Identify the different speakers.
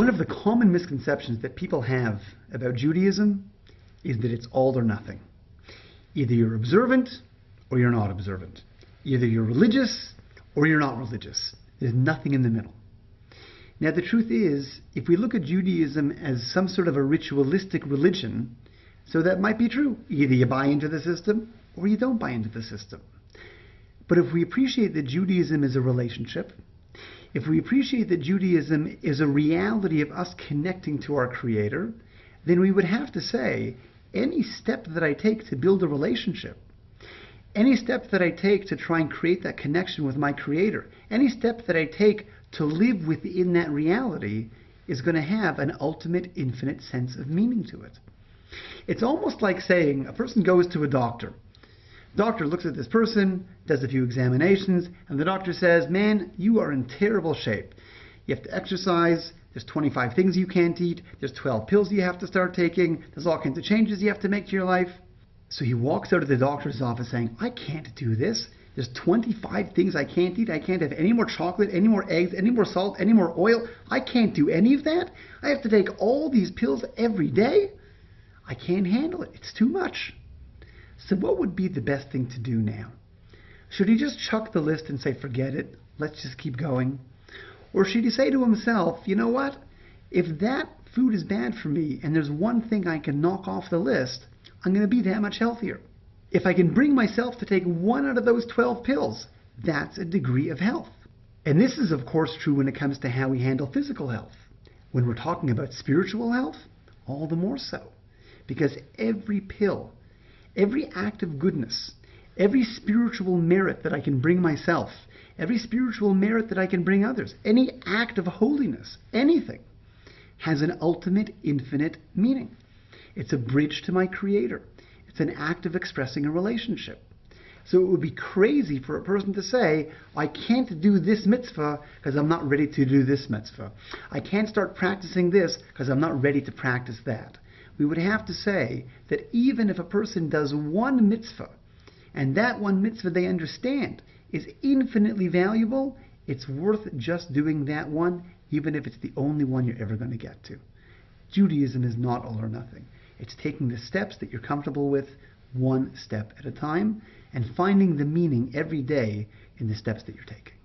Speaker 1: One of the common misconceptions that people have about Judaism is that it's all or nothing. Either you're observant or you're not observant. Either you're religious or you're not religious. There's nothing in the middle. Now the truth is, if we look at Judaism as some sort of a ritualistic religion, so that might be true. Either you buy into the system or you don't buy into the system. But if we appreciate that Judaism is a relationship, if we appreciate that Judaism is a reality of us connecting to our Creator, then we would have to say, any step that I take to build a relationship, any step that I take to try and create that connection with my Creator, any step that I take to live within that reality is going to have an ultimate, infinite sense of meaning to it. It's almost like saying a person goes to a doctor. Doctor looks at this person, does a few examinations, and the doctor says, man, you are in terrible shape. You have to exercise, there's 25 things you can't eat, there's 12 pills you have to start taking, there's all kinds of changes you have to make to your life. So he walks out of the doctor's office saying, I can't do this. There's 25 things I can't eat. I can't have any more chocolate, any more eggs, any more salt, any more oil. I can't do any of that. I have to take all these pills every day. I can't handle it. It's too much. So what would be the best thing to do now? Should he just chuck the list and say, forget it, let's just keep going? Or should he say to himself, you know what? If that food is bad for me and there's one thing I can knock off the list, I'm going to be that much healthier. If I can bring myself to take one out of those 12 pills, that's a degree of health. And this is, of course, true when it comes to how we handle physical health. When we're talking about spiritual health, all the more so. Because every pill, every act of goodness, every spiritual merit that I can bring myself, every spiritual merit that I can bring others, any act of holiness, anything, has an ultimate, infinite meaning. It's a bridge to my Creator. It's an act of expressing a relationship. So it would be crazy for a person to say, I can't do this mitzvah because I'm not ready to do this mitzvah. I can't start practicing this because I'm not ready to practice that. We would have to say that even if a person does one mitzvah, and that one mitzvah they understand is infinitely valuable, it's worth just doing that one, even if it's the only one you're ever going to get to. Judaism is not all or nothing. It's taking the steps that you're comfortable with, one step at a time, and finding the meaning every day in the steps that you're taking.